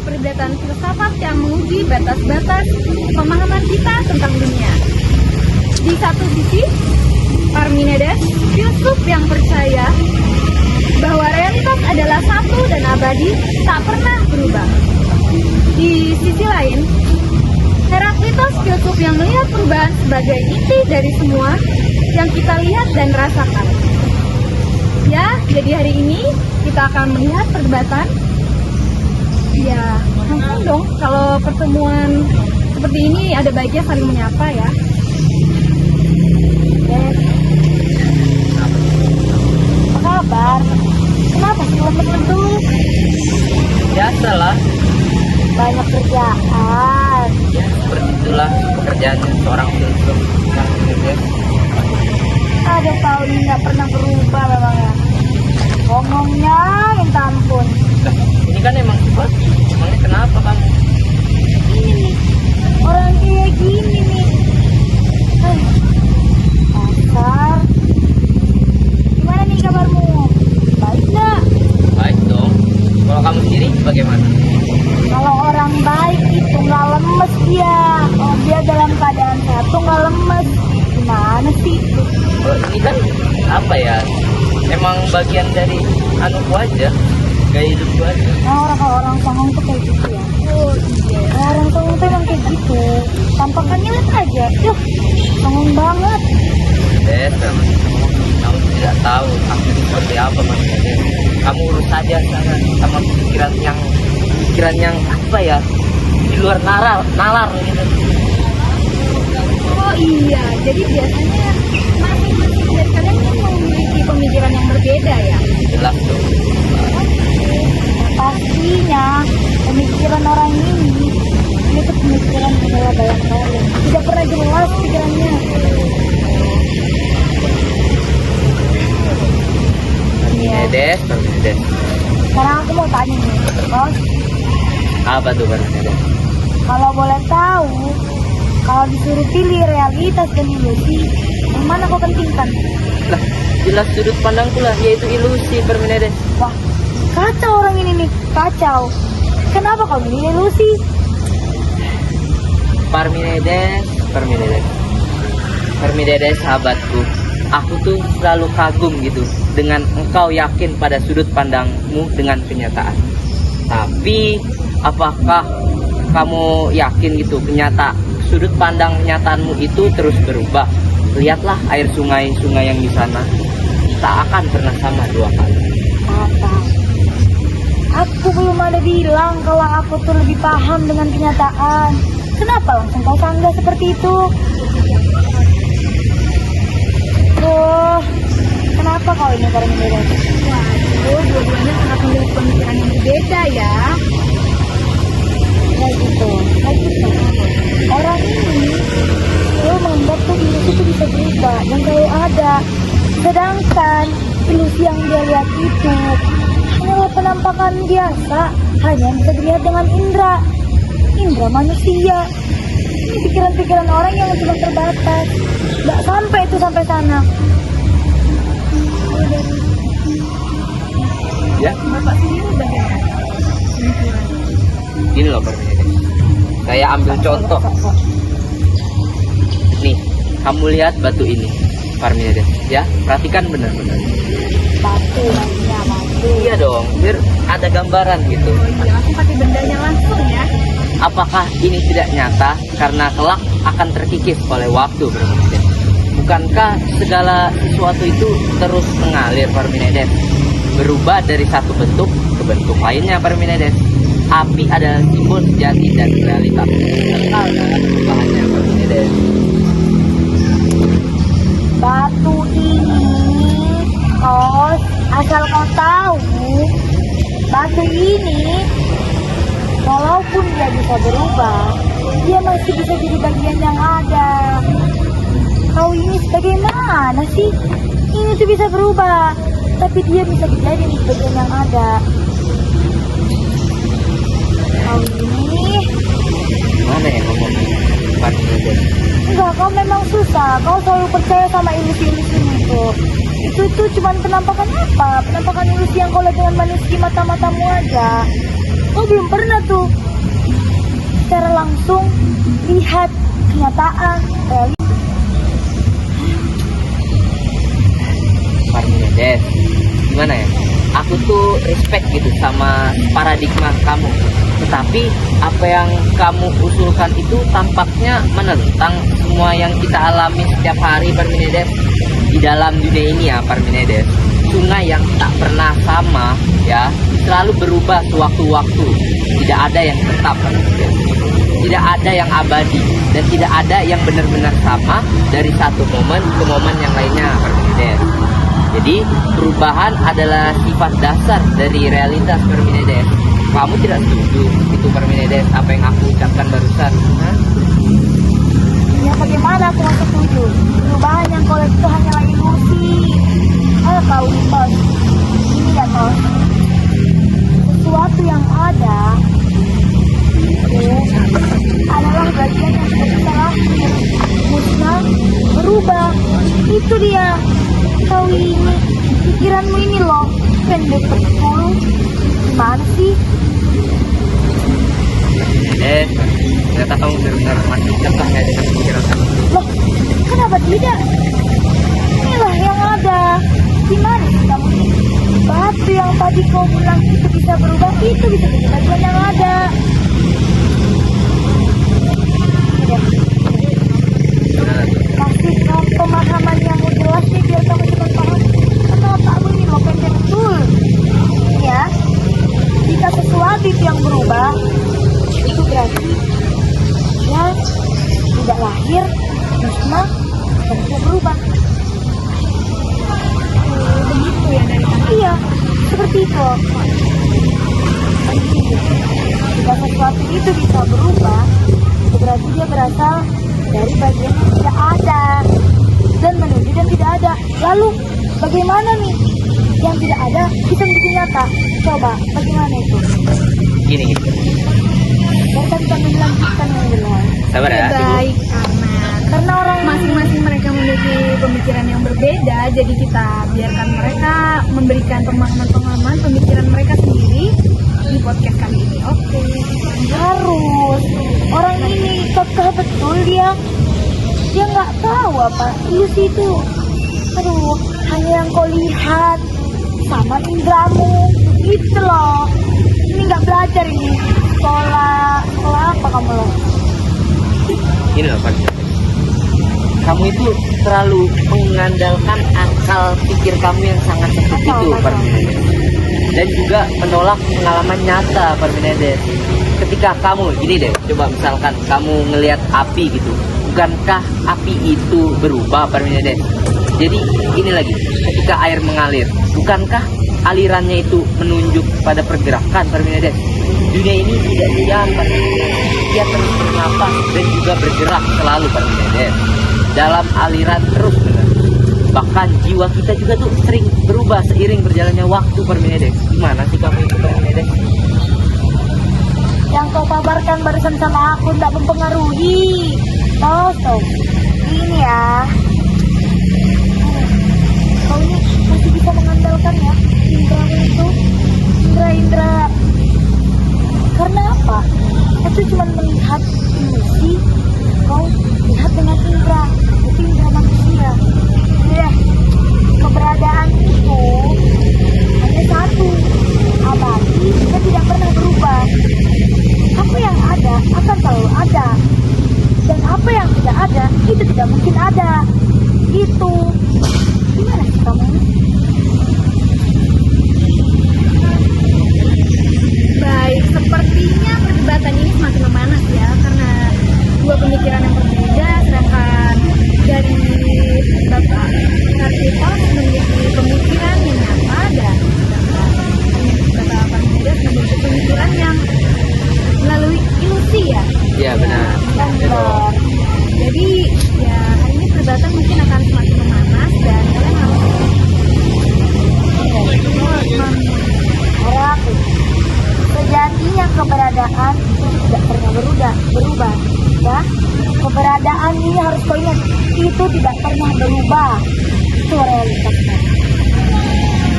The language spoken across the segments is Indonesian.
perdebatan filsafat yang menguji batas-batas pemahaman kita tentang dunia. Di satu sisi, Parmenides, filsuf yang percaya bahwa realitas adalah satu dan abadi, tak pernah berubah. Di sisi lain, Heraklitos, filsuf yang melihat perubahan sebagai inti dari semua yang kita lihat dan rasakan. Ya, jadi hari ini kita akan melihat perdebatan. Ya, langsung dong. Kalau pertemuan seperti ini ada baiknya saling menyapa ya. Apa kabar? Kenapa sih lemes-lemes? Biasalah, Banyak kerjaan. ya seperti itulah pekerjaan seorang filsuf. Ada tahun ini nggak pernah berubah memang ya. Ngomongnya minta ampun. Nah, ini kan emang seperti, emangnya kenapa kamu? Ini nih, orang kayak gini nih. Kasar. Gimana nih kabarmu? Baik nggak? Baik dong. Kalau kamu sendiri bagaimana? Kalau orang baik itu nggak lemes dia. Kalau dia dalam keadaan sehat tuh nggak lemes. Gimana sih? Kalau ini kan apa ya? Emang bagian dari anuku aja, gaya hidupku aja. Nah, orang songong tuh kayak gitu ya. Oh iya. Orang songong tuh emang kayak gitu. Tampakannya lihat aja. Yuh, songong banget. Des, kamu tidak tahu aku itu seperti apa maksudnya. Kamu urus saja sana sama pikiran yang apa ya, di luar nalar gitu. Oh iya, jadi biasanya masing-masing dari kalian kan memiliki pemikiran yang berbeda ya. Jelas dong. Pastinya pemikiran orang ini itu pemikiran adalah bayang-bayang. Tidak pernah jelas pikirannya. Parmenides. Sekarang aku mau tanya nih, Bos. Apa tuh Parmenides? Kalau boleh tahu, kalau disuruh pilih realitas dan ilusi, yang mana kau pentingkan? Lah, jelas sudut pandangku lah, yaitu ilusi Parmenides. Wah, kacau orang ini nih, kacau. Kenapa kau milih ilusi? Parmenides sahabatku. Aku tuh selalu kagum gitu dengan engkau yakin pada sudut pandangmu dengan kenyataan. Tapi apakah kamu yakin gitu sudut pandang kenyataanmu itu terus berubah? Lihatlah air sungai-sungai yang di sana, tak akan pernah sama dua kali. Apa? Aku belum ada bilang kalau aku tuh lebih paham dengan kenyataan. Kenapa langsung kau sanggah seperti itu? Oh, kenapa kau ini Parmenides? Waduh, dua-duanya sangat memiliki pemikiran yang berbeda ya. Kayak gitu. Orang ini selalu menganggap tuh ilusi itu bisa berubah dan selalu ada. Sedangkan ilusi yang dia lihat itu hanyalah penampakan biasa, hanya bisa dilihat dengan indera manusia. Ini pikiran-pikiran orang yang cuma terbatas, nggak sampai itu sampai sana. Ya, Bapak sendiri bagaimana? gini loh Parmenides. Saya ambil contoh. Nih, kamu lihat batu ini, Parmenides. Ya, perhatikan benar-benar. Batu, batu. Iya dong, biar ada gambaran gitu. Oh iya, langsung pakai bendanya langsung ya. Apakah ini tidak nyata karena kelak akan terkikis oleh waktu Parmenides? Bukankah segala sesuatu itu terus mengalir Parmenides? Berubah dari satu bentuk ke bentuk lainnya Parmenides. Api adalah simbol sejati dan realitas. Kekal dalam perubahannya Parmenides. Batu ini, asal kau tahu, batu ini walaupun dia bisa berubah, dia masih bisa jadi bagian yang ada. Kau ini bagaimana sih? Ini tuh bisa berubah, tapi dia bisa menjadi bagian yang ada. Kau ini Mana ya ngomongnya Parmenides? enggak, kau memang susah. Kau selalu percaya sama ilusi-ilusi itu. Itu cuma penampakan apa? Penampakan ilusi yang kau lihat dengan manis di mata-matamu aja. Kau belum pernah tuh secara langsung lihat kenyataan realitas. Parmenides, gimana ya? Aku tuh respect gitu sama paradigma kamu. Tetapi apa yang kamu usulkan itu tampaknya menentang semua yang kita alami setiap hari, Parmenides. Di dalam dunia ini ya, Parmenides, sungai yang tak pernah sama ya, selalu berubah sewaktu-waktu. Tidak ada yang tetap, Parmenides. Tidak ada yang abadi dan tidak ada yang benar-benar sama dari satu momen ke momen yang lainnya, Parmenides. Jadi perubahan adalah sifat dasar dari realitas, Parmenides. Kamu tidak setuju itu, Parmenides, apa yang aku ucapkan barusan? Hah? Ya bagaimana aku mau setuju? Perubahan yang kau lihat itu hanyalah ilusi. Kau Tos, ini ya Tos, sesuatu yang ada itu adalah bagian yang setelah musnah berubah. Itu dia. Kau ini, pikiranmu ini loh, pendek betul. Gimana sih? Ternyata kamu benar-benar masih cekah ya dengan pikiran kamu. Loh, kenapa tidak? Inilah yang ada. Gimana sih kamu ini? Batu yang tadi kau bilang itu bisa berubah, itu bisa jadi bagian yang ada. Tidak. Kasih kau pemahaman yang jelas nih biar kamu cepat paham. Karena otakmu ini loh pendek betul. Ya, jika sesuatu itu yang berubah, itu berarti ya tidak lahir, musnah, dan tidak berubah. Begitu ya dari kamu. Iya, seperti itu. Jika sesuatu itu bisa berubah, itu berarti dia berasal dari bagian yang tidak ada dan menuju dan tidak ada. Lalu bagaimana nih yang tidak ada bisa menjadi nyata? Coba, bagaimana itu? Gini. Biar kita melanjutkan yang jelas. Sabar ya. Baik, karena orang masing-masing mereka memiliki pemikiran yang berbeda, jadi kita biarkan mereka memberikan pemahaman-pemahaman pemikiran mereka sendiri di podcast kali ini. Oke. Harus. Orang ini kekeh betul dia. Dia nggak tahu apa ilusi itu. Aduh, hanya yang kau lihat sama indramu. Gitu loh. Ini nggak belajar ini. Sekolah apa kamu loh? Ini loh, Pak. Kamu itu terlalu mengandalkan akal pikir kamu yang sangat sempit itu, Parmenides. Dan juga menolak pengalaman nyata, Parmenides. Ketika kamu, gini deh, coba misalkan kamu ngelihat api gitu, bukankah api itu berubah, Parmenides? Jadi ini lagi, ketika air mengalir, bukankah alirannya itu menunjuk pada pergerakan, Parmenides? Dunia ini tidak diam, Parmenides. Dia terus bernapas dan juga bergerak selalu, Parmenides, dalam aliran terus menerus. Bahkan jiwa kita juga tuh sering berubah seiring berjalannya waktu, Parmenides. Gimana sih kamu itu, Parmenides? Yang kau kabarkan barusan sama aku tidak mempengaruhi. Tuh. Ini ya. Kau ini masih bisa mengandalkan ya indramu itu. Indra. Karena apa? Itu cuma melihat ilusi. Kau lihat dengan indra. Itu indra manusia. Ya, keberadaan itu hanya satu, abadi dan tidak pernah berubah. Apa yang ada akan selalu ada, dan apa yang tidak ada itu tidak mungkin ada. Gitu. Gimana sih kamu? Baik, sepertinya perdebatan ini semakin memanas ya, karena dua pemikiran yang berbeda, sedangkan dari Bapak Kartitos memiliki pemikiran yang nyata dan Bapak Parmenides memiliki pemikiran yang melalui ilusi ya. Iya benar. Benar. Jadi ya hari ini perdebatan mungkin akan semakin memanas dan kalian harus Harap sejatinya keberadaan itu tidak pernah berubah. Ya, keberadaan ini harus kau ingat, itu tidak pernah berubah. Itu realitasnya.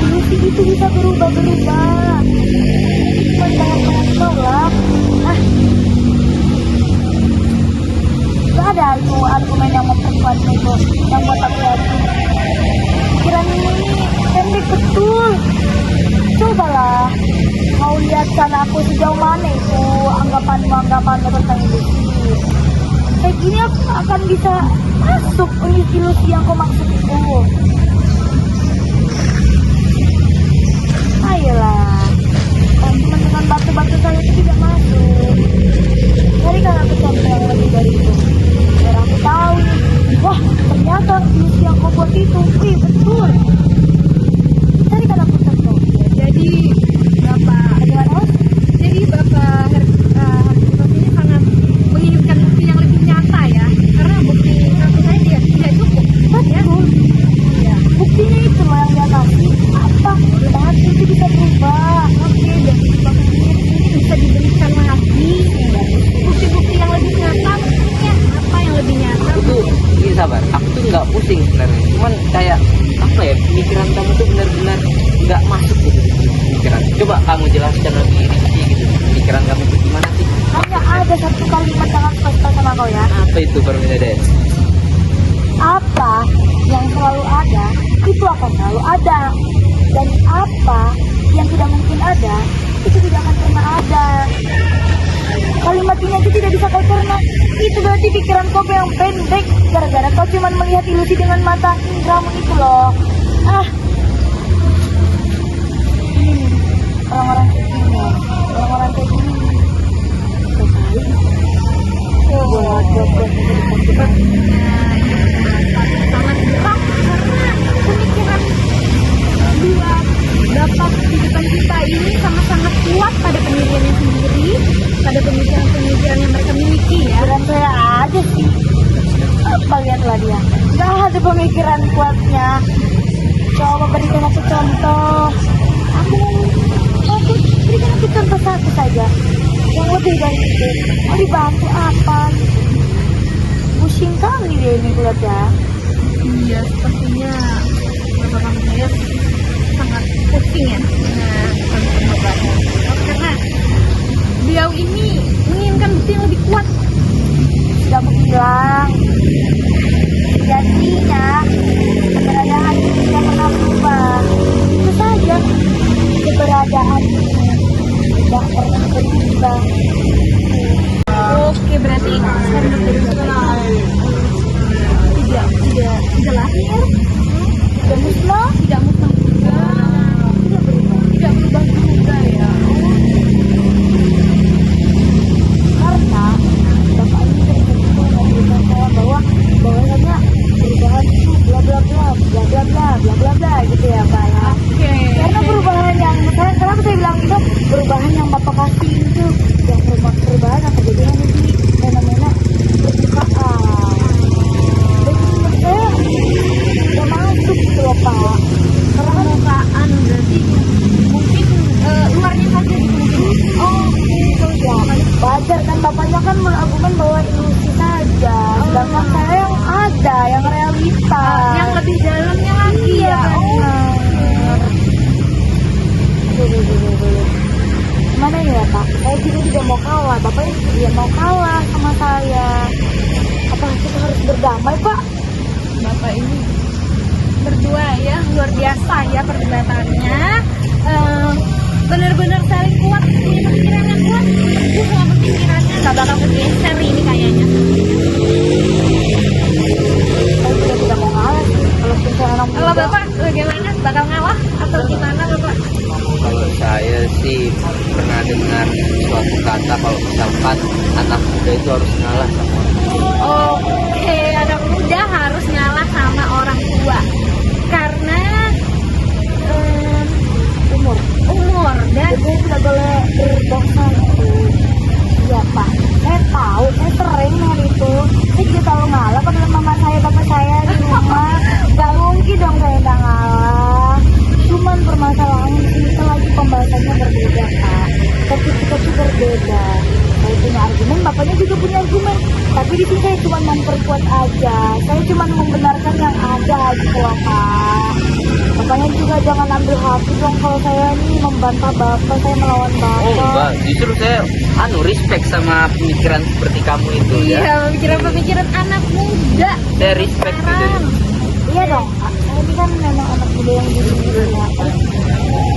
Ilusi itu bisa berubah. Cuma bertentangan dengan kau lah. Ah, gak ada itu argumen yang memperkuatnya itu, yang buat aku yakin. Pikiran ini pendek betul. Cobalah kau lihatkan aku sejauh mana itu anggapanmu tentang ilusi. Kayak gini aku akan bisa masuk ilusi yang kau maksud itu. Ayolah, teman dengan batu-batu saya itu tidak masuk. Carikan aku contoh yang lebih dari itu. Biar aku tahu nih, wah ternyata ilusi yang kau buat itu, wih betul. Carikan aku contoh. Jadi Bapak Bagaimana? Jadi Bapak Hercules ini sangat menginginkan bukti yang lebih nyata ya, karena bukti menurut saya tidak cukup. Ya. Betul. Iya. Buktinya itu loh yang dia kasih. Apa? Hati itu bisa berubah. Oke, dan Bapak ini bisa diberikan lagi bukti-bukti yang lebih nyata. Maksudnya apa yang lebih nyata? Aku tuh ini sabar, aku tuh nggak pusing sebenarnya, cuman kayak apa ya, pemikiran kamu tuh benar-benar nggak masuk gitu di pikiran. Coba kamu jelaskan lebih rinci gitu, pikiran kamu tuh gimana sih? Hanya ada satu kalimat yang aku kasih tahu sama kau ya. Apa itu Parmenides? Apa yang selalu ada, itu akan selalu ada. Dan apa yang tidak mungkin ada, itu tidak akan pernah ada. Kalimat ini aja tidak bisa kau cerna. Itu berarti pikiran kau yang pendek. Gara-gara kau cuma melihat ilusi dengan mata indramu itu loh. Ah, ini orang-orang kayak gini, orang-orang kayak gini. Sekali. Buat Sangat berat karena pemikiran dua Bapak di depan kita ini sangat-sangat kuat pada pendiriannya sendiri, pada pemikiran-pemikiran yang mereka miliki ya. Pikiran saya aja sih. Apa lihatlah dia. Gak ada pemikiran kuatnya. Coba berikan aku contoh. Aku berikan aku contoh satu saja. Yang lebih dari itu. Mau dibantu apa? Pusing kali dia ini kulihat ya. Iya, sepertinya Bapak kamu saya sangat pusing ya dengan pengobatan. Karena beliau ini menginginkan bukti yang lebih kuat. Sudah aku bilang. Jadinya keberadaan itu tidak pernah berubah. Itu saja. Keberadaan itu tidak pernah berubah. Oke, berarti standar dari Bapak tidak lahir, Dan musnah tidak musnah juga, tidak berubah juga ya. karena bapak ini tertentu memberikan saya bahwasanya perubahan itu bla bla bla bla bla bla bla bla bla gitu ya pak ya. Oke. Karena perubahan yang kenapa saya bilang itu perubahan yang bapak kasih itu yang perubahan yang terjadi hanya di fenomena permukaan. Dan menurut saya udah masuk gitu loh pak. Permukaan berarti mungkin luarnya saja gitu mungkin. Oh gitu ya. Wajar kan bapaknya kan mengargumen bahwa ilusi saja. Sedangkan saya yang ada, yang realita. Yang lebih dalamnya lagi Iya, ya. benar. Dulu. Gimana ya Pak? Saya juga tidak mau kalah. Bapaknya tidak mau kalah sama saya. Apa kita harus berdamai Pak? Bapak ini berdua ya luar biasa ya perdebatannya. Benar-benar saling kuat, punya pemikiran yang kuat. Gue sama pemikirannya gak bakal bergeser ini kayaknya. Saya juga tidak mau kalah sih. Walaupun saya orang Kalau muda. Bapak bagaimana? Bakal ngalah atau gimana Bapak? Kalau saya sih pernah dengar suatu kata kalau misalkan anak muda itu harus ngalah sama orang tua. Oke, anak muda harus ngalah sama orang tua karena umur dan Jadi tidak boleh berdosa itu. Iya Pak. Saya tahu, saya sering hal itu. Saya juga selalu ngalah pada mama saya, bapak saya di rumah. Gak mungkin dong saya nggak ngalah. Cuman permasalahan kita lagi pembahasannya berbeda Pak. Topik-topik berbeda. Saya punya argumen, bapaknya juga punya argumen. Tapi di sini saya cuma memperkuat aja. Saya cuma membenarkan yang ada gitu loh Pak. Makanya juga jangan ambil hati dong kalau saya nih membantah bapak, saya melawan bapak. Oh enggak, justru saya respect sama pemikiran seperti kamu itu ya. Iya, pemikiran anak muda Saya respect gitu. sekarang. Iya dong, Kak. Saya ini kan memang anak muda yang diri ya.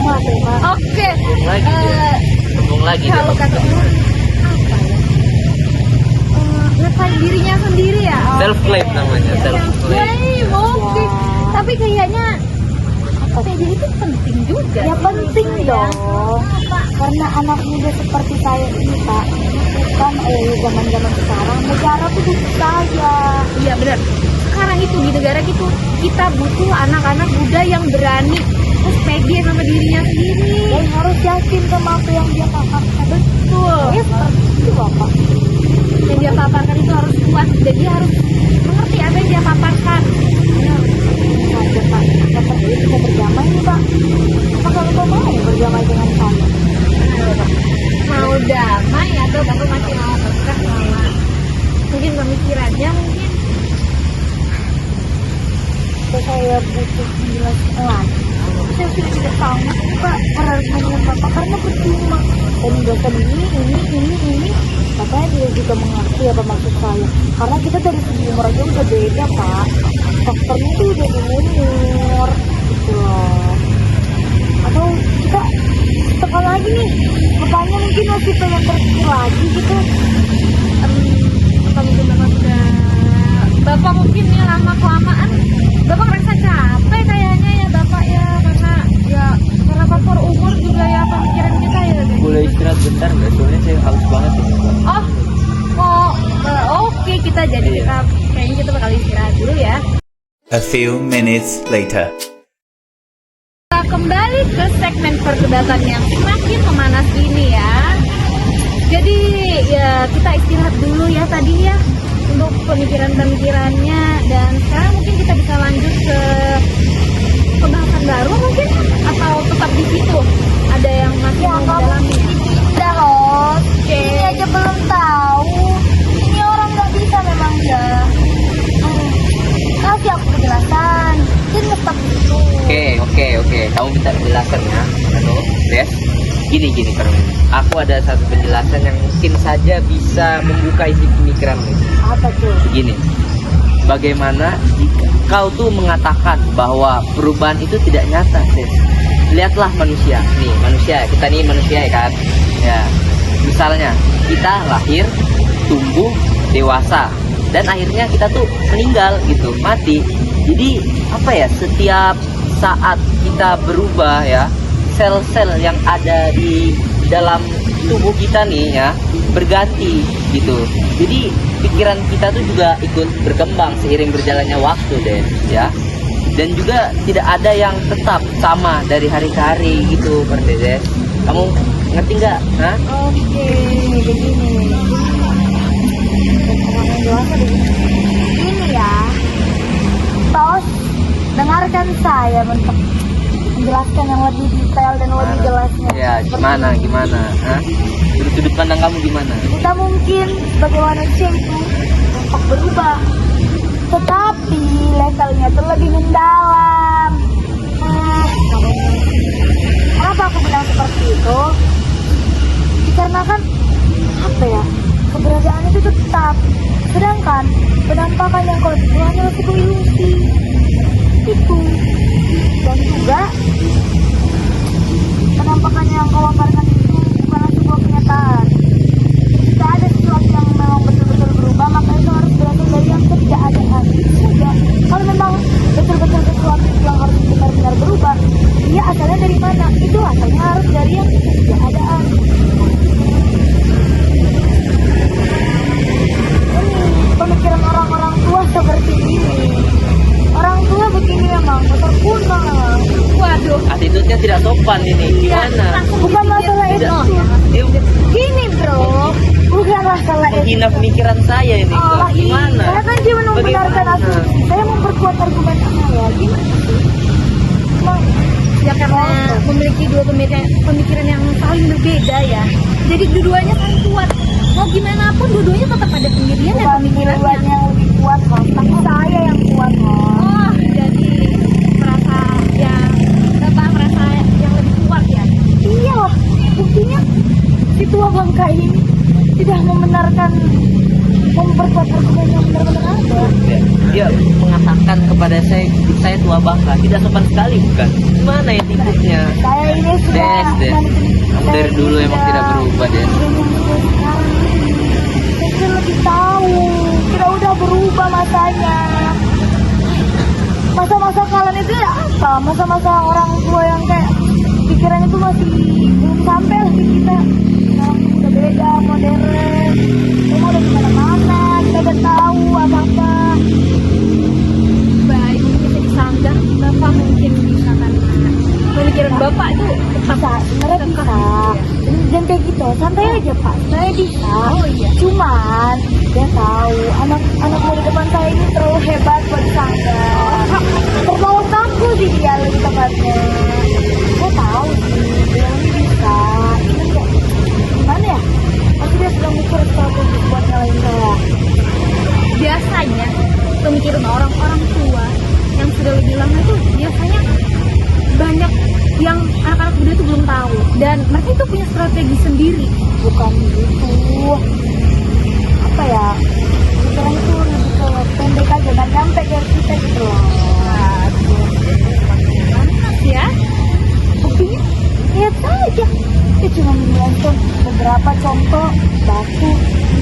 Maaf ya, Pak. Oke, Sambung lagi dia. Sambung lagi dia. kalau kata orang apa ya? Ngeklaim dirinya sendiri ya. Self claim namanya, self claim. Self-claim, oke. Ya. Tapi kayaknya jadi itu penting juga. Ya penting dong, karena anak muda seperti saya ini Pak, kan zaman-zaman sekarang negara tuh butuh saya. Iya benar. Sekarang itu di negara gitu kita butuh anak-anak muda yang berani, terus pede sama dirinya sendiri. Dan harus yakin sama apa yang dia paparkan. Betul. Ya seperti itu Bapak. Yang dia paparkan itu harus kuat. Jadi dia harus mengerti apa yang dia paparkan. Saja Pak, seperti itu kita berdamai nih Pak. Apakah Bapak mau berdamai dengan saya? Mau damai atau bapak masih mau berkah sama mungkin pemikirannya mungkin Saya butuh penjelasan lagi. Saya sudah tidak tahu Pak argumen Bapak karena percuma. Penjelasan ini. Katanya dia juga mengerti apa maksud saya. Karena kita dari segi umur aja udah beda Pak. Faktornya tuh udah di umur gitu loh. Atau kita tekan lagi nih. Bapaknya mungkin masih pengen terpikir lagi gitu. apa mungkin bapak mungkin ya lama kelamaan bapak ngerasa capek kayaknya ya bapak ya karena faktor umur juga ya pemikiran kita ya. Boleh istirahat bentar nggak? Soalnya saya haus banget ini. Oke kita jadi Iya. kayaknya kita bakal istirahat dulu ya. A few minutes later. Kita kembali ke segmen perdebatan yang semakin memanas ini ya. Jadi ya kita istirahat dulu ya tadi ya untuk pemikiran-pemikirannya dan sekarang mungkin kita bisa lanjut ke pembahasan baru mungkin atau tetap di situ ada yang masih Ya mau kamu mendalami. udah loh. Ini aja belum tahu. Ini orang nggak bisa memang ya. Kasih aku penjelasan. Jadi tetap itu. Oke. Kamu minta penjelasannya, Des. Gini Karmen. Aku ada satu penjelasan yang mungkin saja bisa membuka isi pemikiranmu itu. Apa tuh? Begini, bagaimana jika kau tuh mengatakan bahwa perubahan itu tidak nyata, Des? Lihatlah manusia, kita nih manusia ya kan? Ya, misalnya kita lahir, tumbuh, dewasa, dan akhirnya kita tuh meninggal gitu, mati. Jadi apa ya? Setiap saat kita berubah ya, sel-sel yang ada di dalam tubuh kita nih ya berganti gitu. Jadi pikiran kita tuh juga ikut berkembang seiring berjalannya waktu deh ya. Dan juga tidak ada yang tetap sama dari hari ke hari gitu, Des. Kamu ngerti nggak? Hah? Oke, begini. Orang yang dewasa begini. Ini ya. Tos, dengarkan saya untuk menjelaskan yang lebih detail dan lebih jelasnya. Ya, gimana? Hah? Sudut pandang kamu gimana? Kita mungkin sebagai manusia itu untuk berubah, tetapi levelnya itu lebih mendalam. Kenapa aku bilang seperti itu? Dikarenakan apa ya? Keberadaan itu tetap, sedangkan penampakan yang kalau itu hanya sebuah ilusi. Itu dan juga penampakan yang kau paparkan itu bukanlah sebuah kenyataan. Jika ada sesuatu yang memang betul-betul berubah, maka itu harus berasal dari yang ketidakadaan. Itu saja. Kalau memang betul-betul sesuatu yang harus benar-benar berubah, dia asalnya dari mana? Itu asalnya harus dari yang ketidakadaan. Ini pemikiran orang-orang tua seperti ini. Orang tua begini memang motor kuno. Waduh. Attitude-nya tidak sopan ini. Gimana? Bukan masalah itu. Dia Gini bro, bukan masalah itu. menghina pemikiran saya ini. Oh, Gimana? saya kan cuma membenarkan Bagaimana? asumsi. Saya memperkuat argumen saya. Gimana sih? Emang Ya karena memiliki dua pemikiran yang saling berbeda ya. Jadi dua-duanya saling kuat. Mau gimana pun dua-duanya tetap ada pendirian dan bukan pemikirannya. duluan yang lebih kuat, Mas. Tapi saya yang kuat, Mas. Oh, jadi merasa ya Bangka ini tidak membenarkan memperkuat argumen yang benar-benar ada. Dia mengatakan kepada saya tua bangka, tidak sopan sekali bukan? Gimana ya tidurnya? Saya ini sudah Des. Kamu dari dulu emang tidak berubah, Des. Kita lebih tahu, kita udah berubah masanya. Masa-masa kalian itu ya apa? Masa-masa orang tua yang kayak pikirannya itu masih belum sampai lah di kita. Sekarang udah beda, modern. Semua udah kemana-mana, kita udah tahu apa-apa. Baik, bisa disanggah Bapak mungkin bisa karena pemikiran Bapak itu Bisa, sebenarnya bisa. Dan kayak gitu, santai aja Pak. Saya bisa. Oh, iya. Cuman dia tahu anak dari depan saya ini terlalu hebat buat saya. Terbawa kaku sih dia lebih tepatnya. Saya tahu sih, dia ini bisa. Cuman kok gimana ya? Pasti dia sedang mikir strategi buat ngalahin saya. biasanya pemikiran orang-orang tua yang sudah lebih lama itu biasanya banyak yang anak-anak muda itu belum tahu dan mereka itu punya strategi sendiri. Bukan gitu. Apa ya? Pikiran itu lebih ke pendek aja dan nyampe ke kita gitu loh. Panas ya. Buktinya lihat saja. Dia cuma menonton beberapa contoh batu,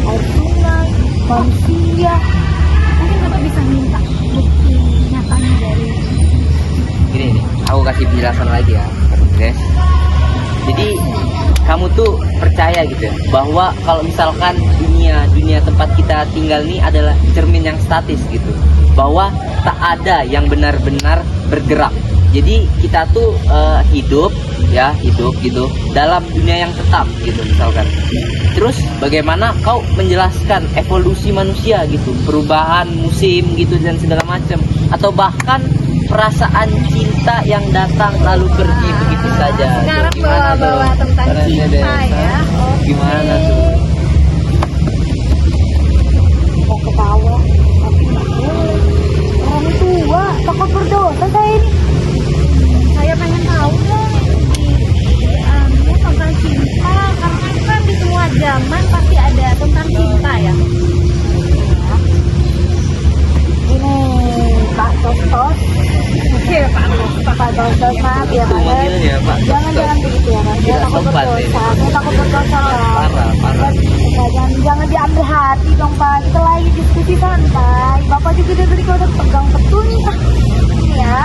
air sungai, manusia. Mungkin Bapak bisa minta bukti nyatanya dari Gini nih, aku kasih penjelasan lagi ya, guys. Jadi kamu tuh percaya gitu ya, bahwa kalau misalkan dunia tempat kita tinggal ini adalah cermin yang statis gitu, bahwa tak ada yang benar-benar bergerak. Jadi kita tuh hidup gitu dalam dunia yang tetap gitu misalkan. Terus bagaimana kau menjelaskan evolusi manusia gitu, perubahan musim gitu dan segala macam, atau bahkan perasaan cinta yang datang lalu pergi begitu saja. sekarang Tuh, gimana bawa-bawa tuh? tentang Caranya cinta deh, ya. Hah? Gimana tuh? Mau ketawa, tapi nggak boleh. Orang tua takut berdosa saya ini. Saya pengen tahu dong ini tentang cinta karena kan di semua zaman pasti ada tentang cinta ya. Ini Pak Tostos. Oke Pak. Pak Tostos, maaf ya Itu Pak. mobilnya, Pak. Jangan begitu ya Pak. Saya Tidak takut sopan ini. berdosa. Saya takut berdosa Pak. Parah. Ya, jangan diambil hati dong Pak. Kita lagi diskusi santai. Bapak juga dari tadi udah pegang betul nih Pak. Ini ya.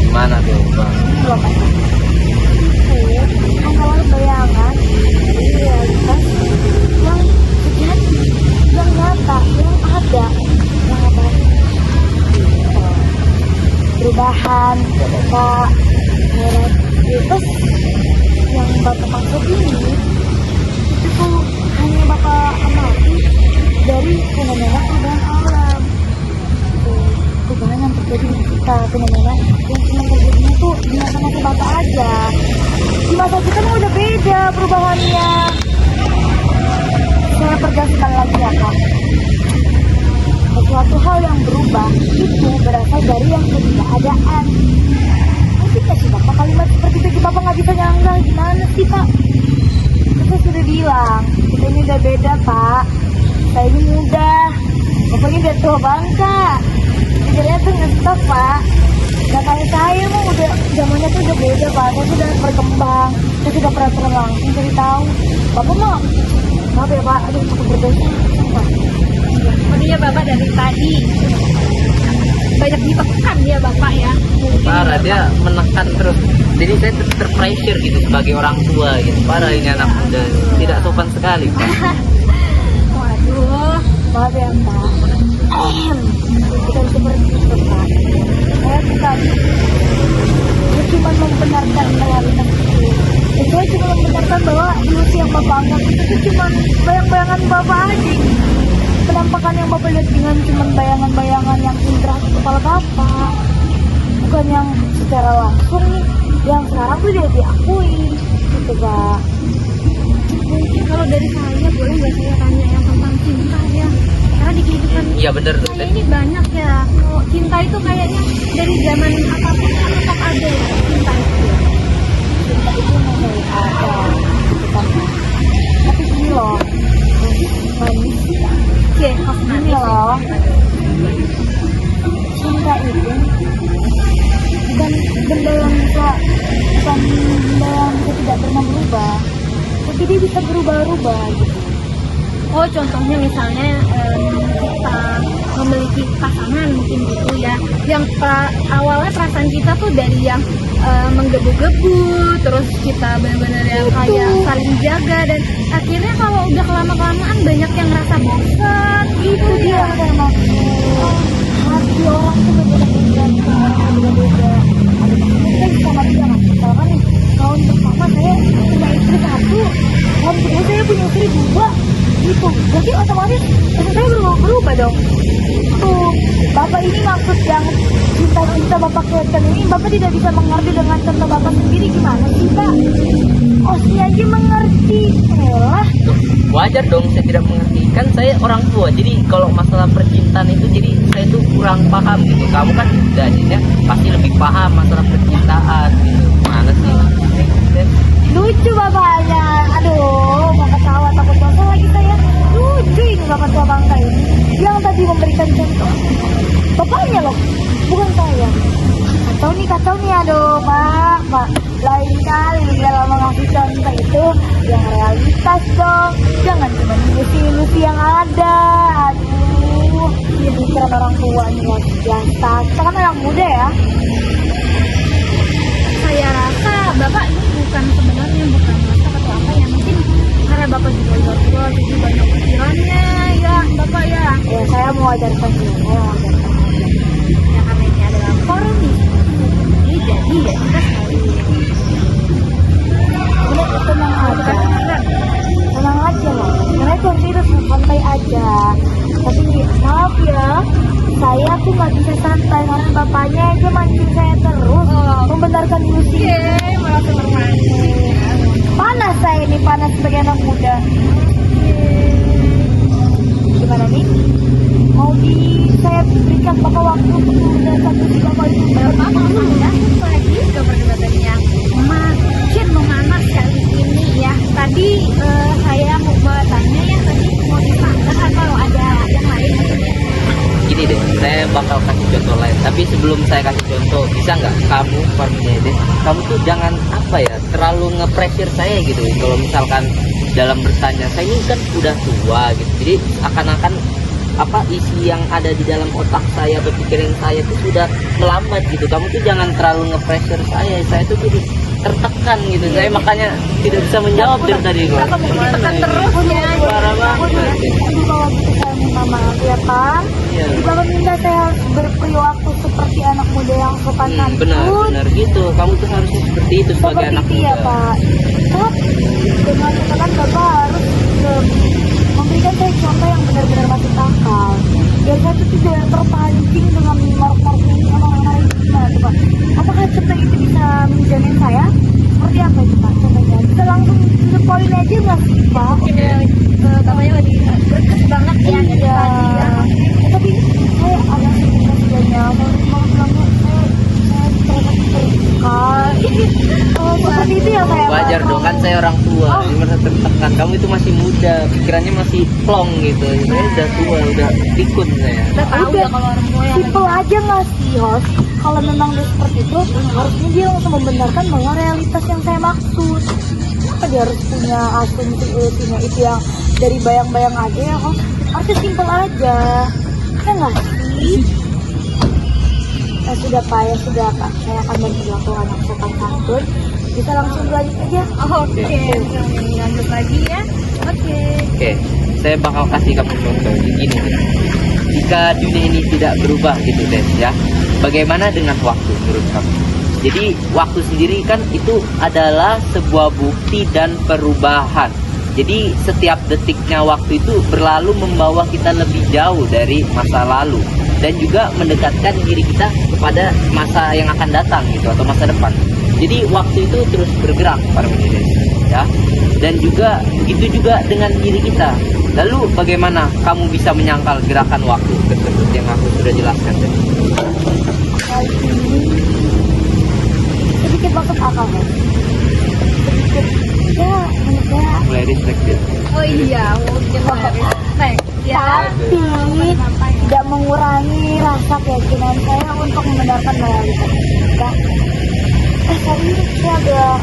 Gimana tuh, Pak? Belum Pak. Itu adalah bayangan dari realitas yang terjadi, yang nyata, yang ada, yang apa? Perubahan, Pak. Realitas yang Bapak maksud ini itu hanya Bapak amati dari fenomena perubahan alam. Perubahan yang terjadi di kita, fenomena yang cuma terjadinya tuh di masa-masa Bapak aja. Di masa kita mah udah beda perubahannya. Saya perjelaskan lagi ya Kak. Sesuatu hal yang berubah itu berasal dari yang ketidakadaan. Mungkin nggak sih Bapak kalimat seperti itu Bapak nggak bisa nyanggah, gimana sih Pak? Saya sudah bilang kita ini udah beda Pak. Saya ini muda, Bapak ini udah tua bangka. Pikirnya tuh nge-stop Pak. Nah kayak saya mah udah zamannya tuh udah beda Pak. Saya sudah berkembang, saya sudah peraturan langsung jadi tahu. Bapak mah maaf ya Pak, aduh cukup berdosa Pak. Sepertinya Bapak dari tadi banyak ditekan ya Bapak ya. Parah, dia menekan terus. Jadi saya terpressure gitu sebagai orang tua gitu. Parah ini anak muda, tidak sopan sekali, Pak. Waduh. Maaf ya Pak. Bukan seperti itu Pak. Saya bukan cuma membenarkan realitas itu. Saya cuma membenarkan bahwa ilusi yang Bapak anggap itu cuma bayang-bayangan Bapak aja. Penampakan yang Bapak lihat dengan cuma bayangan-bayangan yang indah di kepala Bapak. Bukan yang secara langsung nih, yang sekarang tuh dia diakui gitu Pak. Mungkin kalau dari saya boleh nggak saya tanya yang tentang cinta ya? Karena di kehidupan Iya bener tuh. saya ini banyak ya. Kalau cinta itu kayaknya dari zaman apapun kan tetap ada ya cinta itu. Ya. Cinta itu memang ada gitu kan. Tapi gini loh, manusia Oke, gini loh, cinta itu bukan benda yang bisa tidak pernah berubah, tapi dia bisa berubah-ubah gitu. Oh, contohnya misalnya kita memiliki pasangan mungkin gitu ya, yang awalnya perasaan kita tuh dari yang menggebu-gebu, terus kita benar-benar yang kayak saling jaga, dan akhirnya kalau udah kelama-kelamaan banyak yang ngerasa bosan Itu dia yang saya maksud. Hati orang tuh berbeda-beda. Ada yang sama dia kan. Misalkan nih, tahun pertama saya punya istri satu, tahun kedua saya punya istri dua, gitu. Jadi otomatis saya berubah dong. Tuh, Bapak ini maksud yang cinta Bapak kelihatan ini, Bapak tidak bisa mengerti dengan contoh Bapak sendiri gimana sih, Pak? Oh, si aja mengerti. Elah. Wajar dong saya tidak mengerti, kan saya orang tua, jadi kalau masalah percintaan itu jadi saya tuh kurang paham gitu. Kamu kan udah jadinya pasti lebih paham masalah percintaan gitu. Mana sih? Lucu bapaknya. Aduh, mau ketawa takut dosa lagi saya. Lucu ini bapak tua bangka ini. Yang tadi memberikan contoh. Bapaknya loh, bukan saya. Kacau nih, aduh Pak. Lain kali kalau mengasih contoh itu yang realitas dong. Jangan cuma ilusi-ilusi yang ada. Aduh, ini pikiran orang tua nih yang biasa. Kita kan anak muda ya. saya rasa Bapak ini bukan sebenarnya bukan masak atau apa ya, mungkin karena Bapak juga udah tua jadi banyak pikirannya ya Bapak ya. Ya saya mau ajarkan dia, Ya karena ini adalah forum diskusi, jadi ya kita selalu Udah tenang aja. Tenang aja loh. Karena itu harus santai aja. Tapi maaf ya, saya tuh nggak bisa santai karena bapaknya aja mancing saya terus, membenarkan ilusi. malah termancing. Panas saya ini, panas sebagai anak muda. Gimana nih? Mau saya berikan bapak waktu untuk menjelaskan ilusi bapak itu berapa? Lagi ke perdebatannya makin memanas kali ini ya. Tadi saya mau bertanya ya, tadi mau ditambah atau ada yang lain maksudnya? Gini deh, saya bakal kasih contoh lain. Tapi sebelum saya kasih contoh, bisa nggak kamu, Parminede, kamu tuh jangan apa ya, terlalu nge-pressure saya gitu. Kalau misalkan dalam bertanya, saya ini kan udah tua gitu. Jadi akan-akan apa isi yang ada di dalam otak saya atau pikiran saya itu sudah melambat gitu. Kamu tuh jangan terlalu nge-pressure saya. Saya tuh jadi tertekan gitu. Saya makanya tidak bisa menjawab dari tadi kok. Tekan terus ya. Parah banget. Jadi kalau gitu saya minta maaf ya Pak. Iya. Bapak minta saya harus berperilaku seperti anak muda yang sopan santun. Benar gitu. Kamu tuh harusnya seperti itu sebagai Seperti anak itu muda. ya Pak. Tapi dengan catatan Bapak harus memberikan saya contoh yang benar-benar masuk akal. Biar saya tuh tidak terpancing dengan mark-mark ini orang-orang itu gimana tuh Pak? Apakah contoh itu bisa menjamin saya? Seperti apa itu Pak contohnya? Bisa langsung ke poin aja nggak sih Pak? Bapaknya lagi berkes banget ya dari Iya. tadi ya. Tapi saya agak sedikit sebenarnya. Mau bilangnya saya terlihat tertekan. Oh, seperti itu ya saya. Wajar dong, kan saya orang tua, jadi merasa tertekan. Kamu itu masih muda, pikirannya masih plong gitu. Saya udah tua, udah pikun saya. Kita tahu ya kalau orang tua yang Simple aja nggak sih host? Kalau memang dia seperti itu, harusnya dia langsung membenarkan bahwa realitas yang saya maksud. Kenapa dia harus punya asumsi itu yang dari bayang-bayang aja ya host? Harusnya simple aja, ya nggak sih? Sudah Pak, ya sudah Pak. Saya akan berperilaku anak sopan santun. Bisa langsung lanjut aja. Oke, lanjut lagi ya. Oke. Saya bakal kasih kamu contoh gini. Jika dunia ini tidak berubah gitu deh ya, bagaimana dengan waktu menurut kamu? Jadi waktu sendiri kan itu adalah sebuah bukti dan perubahan. Jadi setiap detiknya waktu itu berlalu membawa kita lebih jauh dari masa lalu dan juga mendekatkan diri kita kepada masa yang akan datang gitu atau masa depan. Jadi waktu itu terus bergerak para pendidik ya. Dan juga begitu juga dengan diri kita. Lalu bagaimana kamu bisa menyangkal gerakan waktu tersebut yang aku sudah jelaskan tadi? Kali ini sedikit masuk akal kan? Sedikit ya Enggak. mulai reflektif. Oh iya, mungkin refleks ya. Tapi tidak mengurangi rasa keyakinan saya untuk membenarkan realitas kita. Tadi saya agak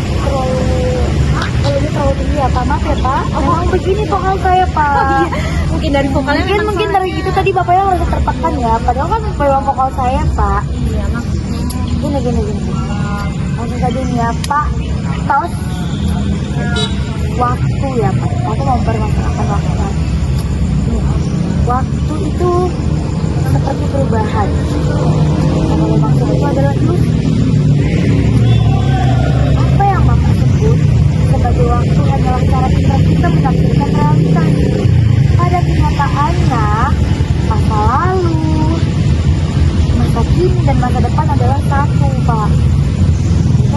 terlalu tinggi ya Pak, maaf ya Pak. Memang begini vokal saya Pak. Oh iya, mungkin dari vokalnya memang Mungkin suara- dari itu tadi bapaknya merasa tertekan ya. Padahal kan memang vokal saya Pak. Iya, maksudnya. Gini. Langsung saja nih ya Pak. Tos. Waktu ya Pak. Aku mau mempermasalahkan waktu. Nih, waktu itu seperti perubahan. Kalau maksud itu adalah apa yang Bapak sebut sebagai waktu hanyalah cara kita menafsirkan realitas. Pada kenyataannya, masa lalu, masa kini dan masa depan adalah satu, Pak.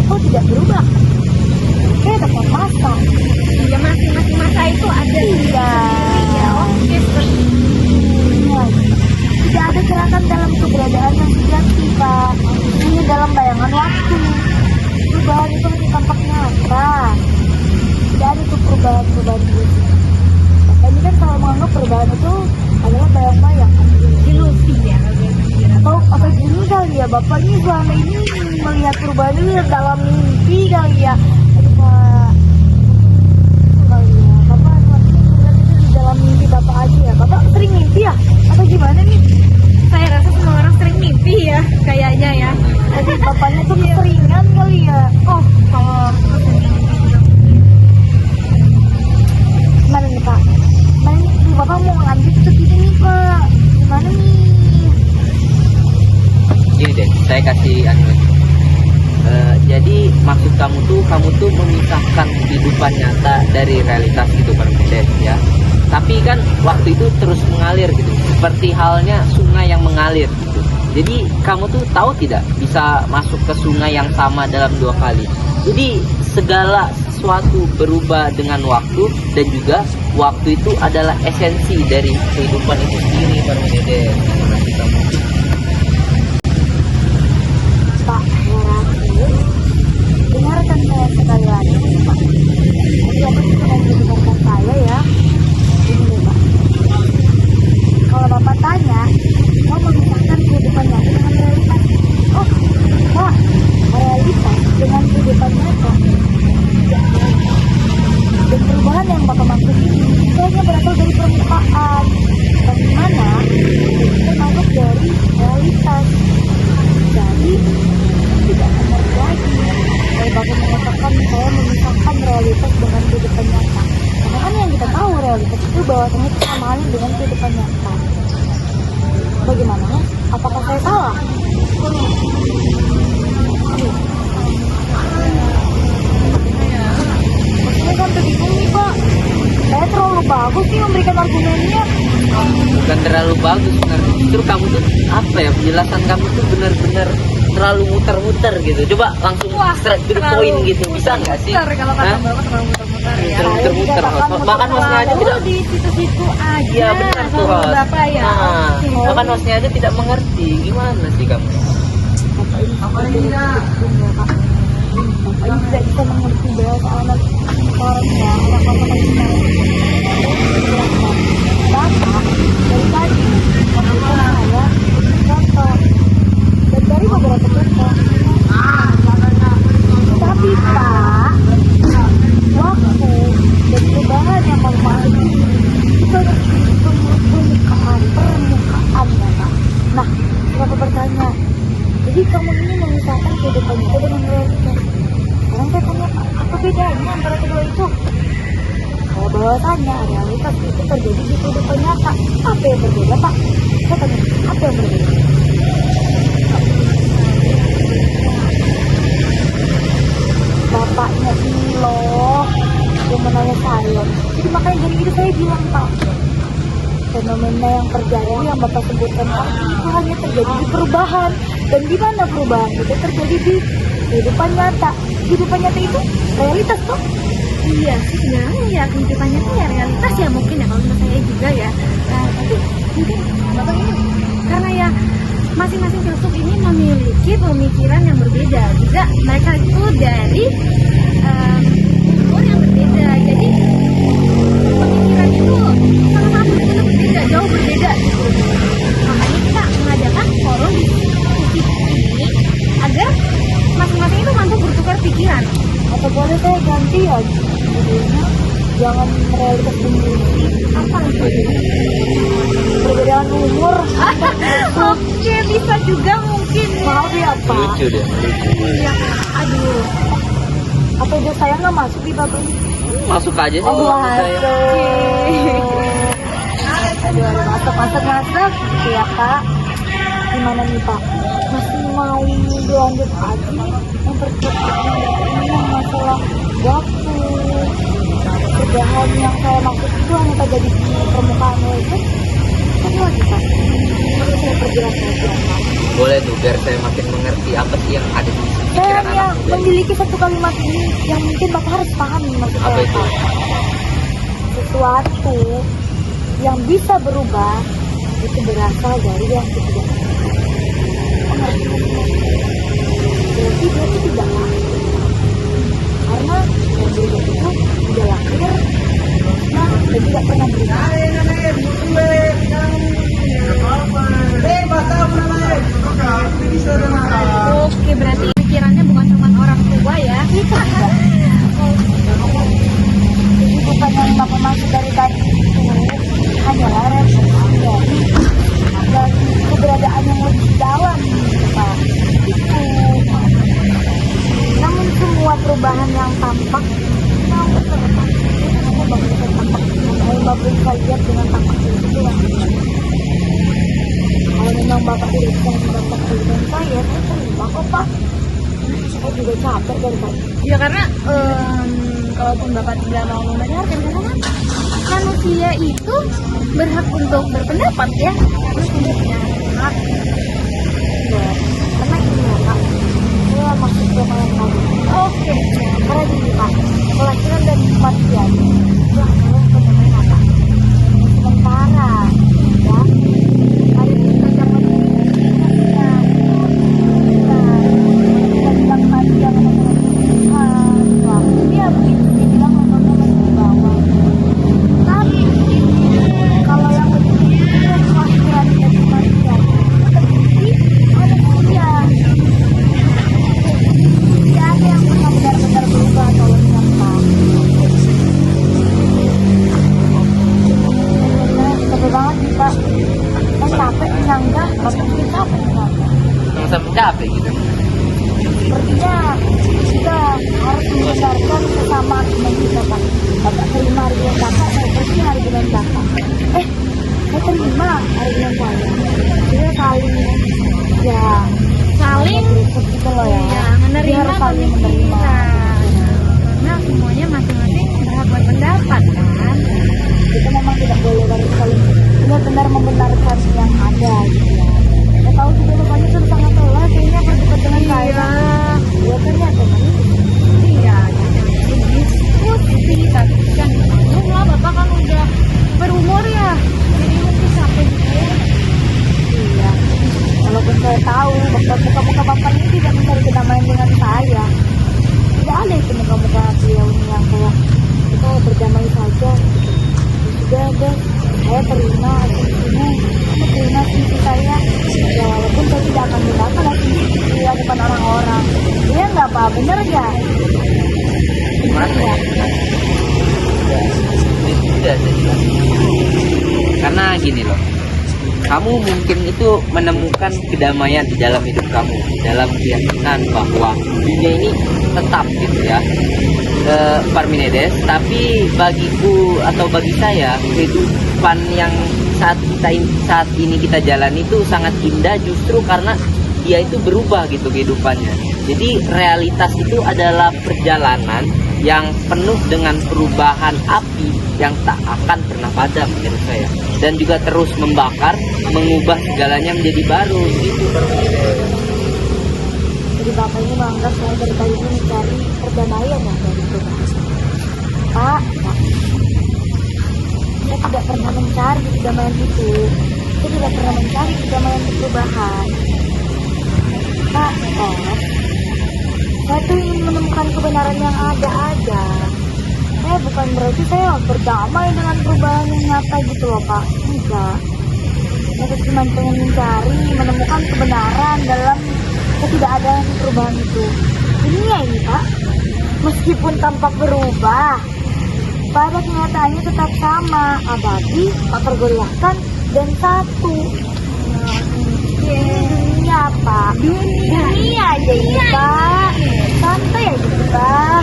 Kok tidak berubah? Oke, tetap masa. Iya, masing-masing masa itu ada Iya. ya. Oke, seperti Iya. Tidak ada gerakan dalam keberadaan yang sejati, Pak. Hanya dalam bayangan waktu. Perubahan itu hanya tampak nyata. Tidak ada tuh perubahan itu. Bapak ini kan kalau menganggap perubahan itu adalah bayang-bayang. ilusi ya. Atau apa gini kali ya, Bapak ini selama ini melihat perubahan itu dalam mimpi kali ya. Aduh, Pak. Itu kali ya. Bapak selama ini melihat itu di dalam mimpi Bapak aja ya. Bapak sering mimpi ya? Atau gimana nih? Saya rasa semua orang sering mimpi ya, kayaknya ya. Jadi bapaknya tuh keseringan kali ya. Oh, kalau keseringan mimpi juga. Gimana nih Pak? Gimana nih? Bapak mau ngambil itu gini nih Pak. Gimana nih? Gini deh, saya kasih jadi maksud kamu tuh memisahkan kehidupan nyata dari realitas kehidupan Mercedes ya. Tapi kan waktu itu terus mengalir gitu, seperti halnya sungai yang mengalir gitu. Jadi kamu tuh tahu tidak bisa masuk ke sungai yang sama dalam 2 kali. Jadi segala sesuatu berubah dengan waktu, dan juga waktu itu adalah esensi dari kehidupan itu sendiri, Pak Mercedes. Maksud kamu. Pak Heratus, dengarkan saya sekali lagi Pak. Jadi aku cuma mau mendengarkan saya ya. Ini nih Pak. Kalau Bapak tanya, mau memisahkan kehidupan nyata dengan realitas. Oh, Pak, realitas dengan kehidupan nyata. Dan perubahan yang Bapak maksud ini, itu hanya berasal dari permukaan. Bagaimana itu termasuk dari realitas. Jadi, tidak akan terjadi. Kalau Bapak mengatakan saya memisahkan realitas dengan kehidupan nyata. Karena kan yang kita tahu realitas itu bahwasanya itu sama halnya dengan kehidupan nyata. Bagaimana? Apakah saya salah? Saya sampai bingung nih Pak. Saya terlalu bagus sih memberikan argumennya. Bukan terlalu bagus sebenarnya, justru kamu tuh apa ya, penjelasan kamu tuh benar-benar terlalu muter-muter gitu. Coba langsung straight to the point gitu, bisa nggak sih? Muter, kalau kata Hah? Bapak terlalu muter-muter ya. Terlalu muter-muter. Bahkan hostnya aja tidak. Di situ-situ aja. Iya benar tuh kalau host. Bapak ya. Nah, Oke. bahkan hostnya aja tidak mengerti. Gimana sih kamu? Bapak ini Bapak ini tidak bisa mengerti bahasa anak orangnya. Bapak dari tadi memberikan saya contoh dan dari beberapa contoh. Tapi Pak, waktu dan perubahan yang maksud itu ada permukaan ya Pak. Nah, Bapak bertanya, jadi kamu ini memisahkan kehidupan kita dengan realitas. Sekarang saya tanya, apa bedanya antara kedua itu? Kalau bahwasannya realitas itu terjadi di kehidupan nyata. Apa yang berbeda Pak? Saya tanya, apa yang berbeda? Bapaknya ini loh yang menanya saya. Jadi makanya dari itu saya bilang Pak, fenomena yang terjadi yang Bapak sebutkan tadi itu hanya terjadi di perubahan. Dan di mana perubahan itu terjadi di kehidupan nyata. Kehidupan nyata itu realitas toh? Iya sih, sebenarnya ya kehidupannya tuh ya realitas ya mungkin ya, kalau menurut saya juga ya. Tapi mungkin Bapak ini karena ya masing-masing filsuf ini memiliki pemikiran yang berbeda juga, mereka itu dari umur yang berbeda, jadi masing-masing itu mampu bertukar pikiran. Atau boleh saya ganti ya judulnya, jangan realitas sendiri. Apa itu? Perbedaan umur. Oke, bisa juga mungkin ya. Maaf ya Pak. Lucu deh. Iya. Aduh. Atau dia saya nggak masuk di bab ini? Masuk aja sih. Oh, saya. Aduh, masuk. Iya Pak. Gimana nih Pak? Masih mau dilanjut aja nih yang masalah waktu. Perubahan yang saya maksud itu hanya terjadi di permukaan aja. Apa lagi Pak? Perlu saya perjelas lagi ya Pak. Boleh tuh biar saya makin mengerti apa sih yang ada di Saya pikiran hanya anak muda. memiliki satu kalimat ini yang mungkin Bapak harus pahami maksud Apa saya itu? Pak. Sesuatu yang bisa berubah itu berasal dari yang tidak. Berarti dia itu tidak lahir. Karena yang berubah itu tidak lahir. Nah, dan tidak pernah berubah. Oke, berarti pikirannya bukan cuma orang tua ya. Jadi bukan yang Bapak maksud dari tadi itu hanyalah respon dari ada keberadaan yang lebih dalam gitu Pak. Itu. Namun semua perubahan yang tampak namun terlepas itu Bapak bisa tampak kalau Bapak bisa lihat dengan tampak itu lah. Kalau memang Bapak tidak bisa mendapat kehidupan saya terima kok Pak. Saya juga capek dari tadi. Ya karena kalaupun Bapak tidak mau membenarkan, karena kan manusia itu berhak untuk berpendapat ya. Terus punya hak. Ya, karena ini ya Pak, saya maksud yang tadi. Oke. Karena gini Pak, kelahiran dan kematian itu adalah fenomena Pak. Sementara, ya, ada di sekitar manusia. Kita bilang tadi yang Tuhan, wah, dia begitu dibilang memang di bawah. Tapi kalau yang begini itu kelahiran dan kematian itu terjadi manusia. Tidak ada yang pernah benar-benar berubah atau lenyap Pak. Capek banget sih Pak. Saya capek menyangga, Bapak mungkin capek menyangga. Sama-sama capek gitu. Sepertinya kita harus membenarkan sesama argumen kita Pak. Bapak terima argumen Bapak, saya terima argumen Bapak. Saya terima argumen saya. Kita saling, ya, Saling berikut gitu loh ya. ya Dia menerima harus saling menerima. pemikiran. Karena semuanya masing-masing berhak berpendapat kan. Kita memang tidak boleh dari saling benar-benar membenarkan yang ada gitu ya. Saya tahu juga Bapaknya sudah sangat lelah kayaknya berdebat dengan saya. Ya kan ya teman. Iya, diskusi tapi kan belum lah Bapak kan udah berumur ya. Jadi mungkin capek gitu ya. Iya. Walaupun saya tahu muka-muka Bapak ini tidak mencari kedamaian dengan saya. Tidak ada itu muka-muka beliau ini yang kayak kita berdamai saja gitu. Ya sudah deh, saya terima asumsinya. Saya terima asumsi saya. Ya walaupun saya tidak akan gunakan asumsi itu ya depan orang-orang. Iya nggak Pak? Bener nggak? Gimana ya? Tidak saya jelasin. Karena gini loh, kamu mungkin itu menemukan kedamaian di dalam hidup kamu, dalam keyakinan bahwa dunia ini tetap gitu ya, Parmenides. Tapi bagiku atau bagi saya, kehidupan yang saat ini kita jalani itu sangat indah justru karena dia itu berubah gitu kehidupannya. Jadi realitas itu adalah perjalanan yang penuh dengan perubahan api yang tak akan pernah padam menurut saya, dan juga terus membakar, mengubah segalanya menjadi baru gitu. Jadi Bapak ini menganggap saya dari tadi ini mencari perdamaian ya dari itu Pak. Saya tidak pernah mencari kedamaian itu. Saya tidak pernah mencari kedamaian untuk perubahan. Pak, saya tuh ingin menemukan kebenaran yang ada aja. Saya bukan berarti saya berdamai dengan perubahan yang nyata gitu loh Pak. Enggak. Saya cuma pengen mencari, menemukan kebenaran dalam ketidakadaan perubahan itu. dunia ini, Pak. Meskipun tampak berubah, pada kenyataannya tetap sama, abadi, tak tergoyahkan, dan satu. Dunia, Pak. Dunia aja ini, Pak. Santai aja, Pak.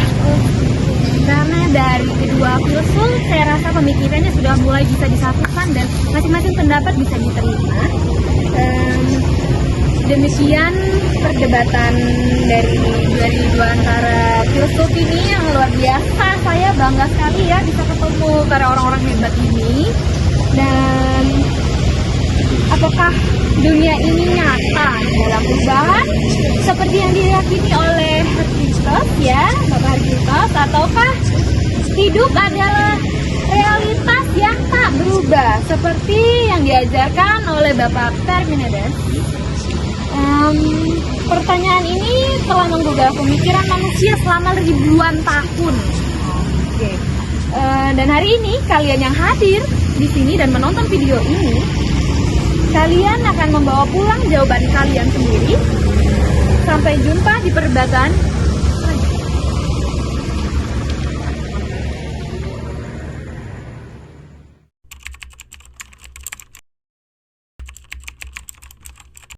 Karena dari kedua filsuf, saya rasa pemikirannya sudah mulai bisa disatukan dan masing-masing pendapat bisa diterima. Demikian perdebatan dari dua antara filsuf ini yang luar biasa. Saya bangga sekali ya bisa ketemu para orang-orang hebat ini. Dan apakah dunia ini nyata dalam perubahan seperti yang diyakini oleh Heraclitus ya, Bapak Heraclitus, ataukah hidup adalah realitas yang tak berubah seperti yang diajarkan oleh Bapak Parmenides? Pertanyaan ini telah menggugah pemikiran manusia selama ribuan tahun. Oke. Dan hari ini kalian yang hadir di sini dan menonton video ini, kalian akan membawa pulang jawaban kalian sendiri. Sampai jumpa di perdebatan